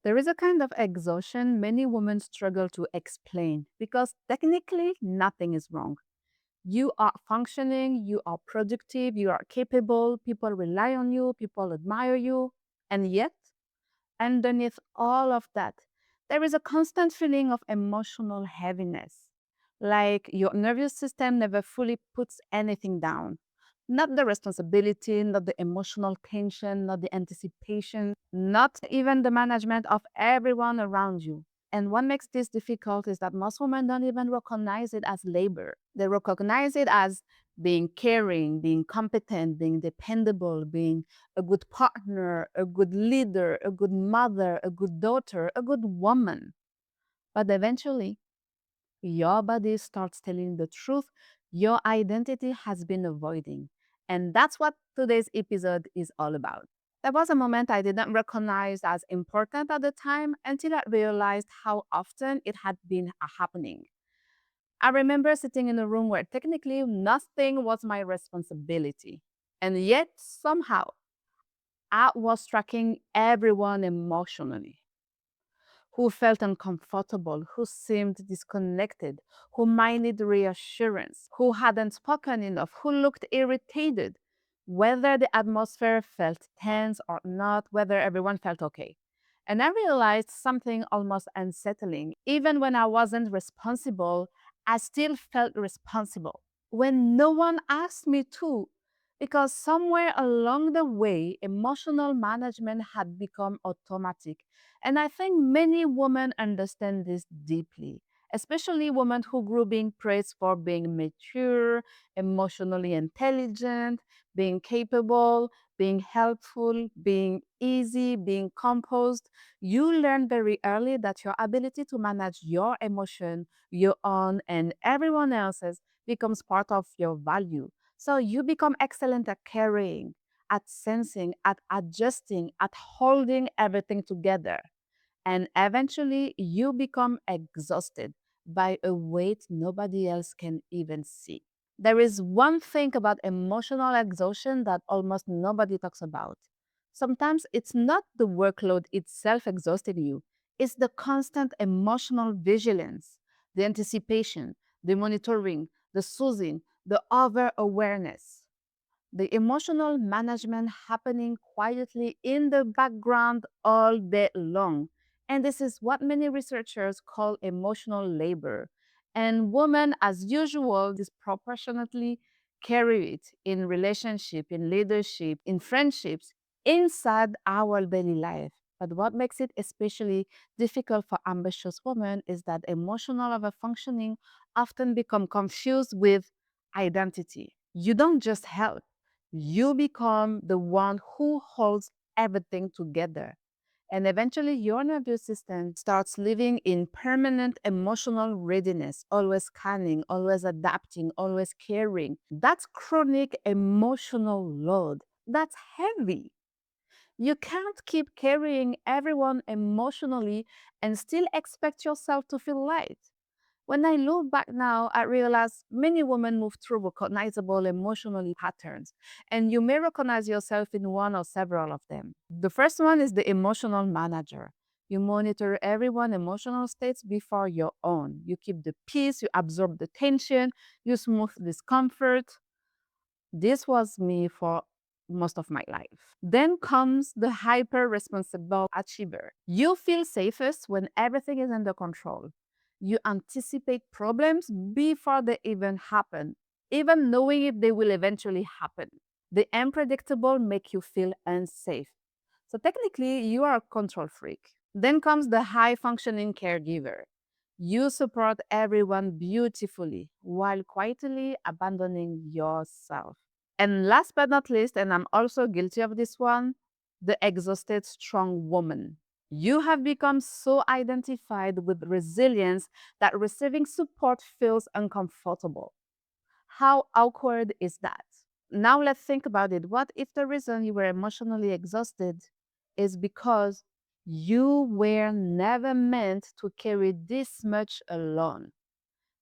There is a kind of exhaustion many women struggle to explain because technically nothing is wrong. You are functioning, you are productive, you are capable, people rely on you, people admire you. And yet, underneath all of that, there is a constant feeling of emotional heaviness. Like your nervous system never fully puts anything down. Not the responsibility, not the emotional tension, not the anticipation, not even the management of everyone around you. And what makes this difficult is that most women don't even recognize it as labor. They recognize it as being caring, being competent, being dependable, being a good partner, a good leader, a good mother, a good daughter, a good woman. But eventually, your body starts telling the truth your identity has been avoiding. And that's what today's episode is all about. There was a moment I didn't recognize as important at the time until I realized how often it had been happening. I remember sitting in a room where technically nothing was my responsibility. And yet, somehow, I was tracking everyone emotionally who felt uncomfortable, who seemed disconnected, who might need reassurance, who hadn't spoken enough, who looked irritated, whether the atmosphere felt tense or not, whether everyone felt okay. And I realized something almost unsettling. Even when I wasn't responsible, I still felt responsible. When no one asked me to, because somewhere along the way, emotional management had become automatic. And I think many women understand this deeply, especially women who grew being praised for being mature, emotionally intelligent, being capable, being helpful, being easy, being composed. You learn very early that your ability to manage your emotion, your own and everyone else's, becomes part of your value. So you become excellent at carrying, at sensing, at adjusting, at holding everything together. And eventually, you become exhausted by a weight nobody else can even see. There is one thing about emotional exhaustion that almost nobody talks about. Sometimes it's not the workload itself exhausting you, it's the constant emotional vigilance, the anticipation, the monitoring, the soothing, the over awareness, the emotional management happening quietly in the background all day long. And this is what many researchers call emotional labor. And women, as usual, disproportionately carry it in relationship, in leadership, in friendships, inside our daily life. But what makes it especially difficult for ambitious women is that emotional overfunctioning often become confused with identity. You don't just help, you become the one who holds everything together. And eventually, your nervous system starts living in permanent emotional readiness, always scanning, always adapting, always caring. That's chronic emotional load. That's heavy. You can't keep carrying everyone emotionally and still expect yourself to feel light. When I look back now, I realize many women move through recognizable emotional patterns, and you may recognize yourself in one or several of them. The first one is the emotional manager. You monitor everyone's emotional states before your own. You keep the peace, you absorb the tension, you smooth discomfort. This was me for most of my life. Then comes the hyper responsible achiever. You feel safest when everything is under control. You anticipate problems before they even happen, even knowing if they will eventually happen. The unpredictable make you feel unsafe. So technically, you are a control freak. Then comes the high functioning caregiver. You support everyone beautifully while quietly abandoning yourself. And last but not least, and I'm also guilty of this one, the exhausted strong woman. You have become so identified with resilience that receiving support feels uncomfortable. How awkward is that? Now let's think about it. What if the reason you were emotionally exhausted is because you were never meant to carry this much alone?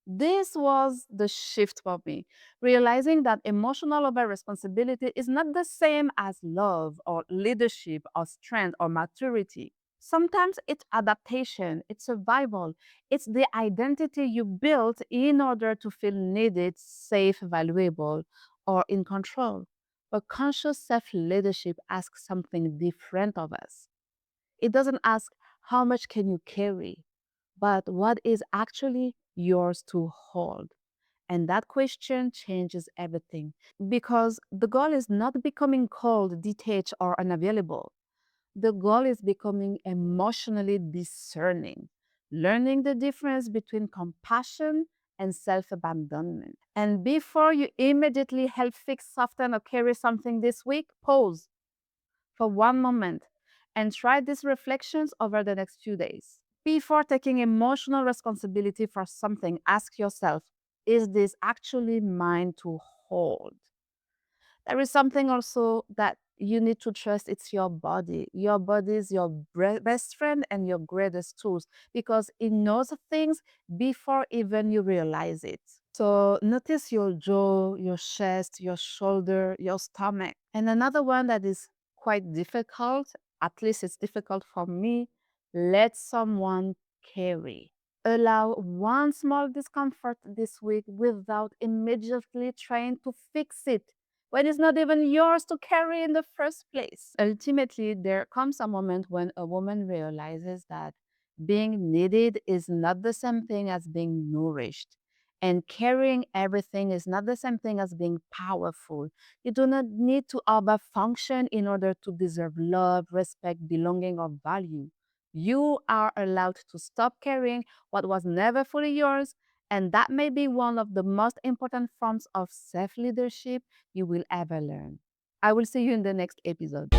This was the shift for me, realizing that emotional over responsibility is not the same as love or leadership or strength or maturity. Sometimes it's adaptation, it's survival, it's the identity you built in order to feel needed, safe, valuable, or in control. But conscious self leadership asks something different of us. It doesn't ask, how much can you carry, but what is actually yours to hold? And that question changes everything because the goal is not becoming cold, detached, or unavailable. The goal is becoming emotionally discerning, learning the difference between compassion and self abandonment. And before you immediately help fix, soften, or carry something this week, pause for one moment and try these reflections over the next few days. Before taking emotional responsibility for something, ask yourself, is this actually mine to hold? There is something also that you need to trust. It's your body. Your body is your best friend and your greatest tools because it knows things before even you realize it. So notice your jaw, your chest, your shoulder, your stomach. And another one that is quite difficult, at least it's difficult for me, let someone carry. Allow one small discomfort this week without immediately trying to fix it when it's not even yours to carry in the first place. Ultimately, there comes a moment when a woman realizes that being needed is not the same thing as being nourished. And carrying everything is not the same thing as being powerful. You do not need to function in order to deserve love, respect, belonging, or value. You are allowed to stop carrying what was never fully yours, and that may be one of the most important forms of self leadership you will ever learn. I will see you in the next episode.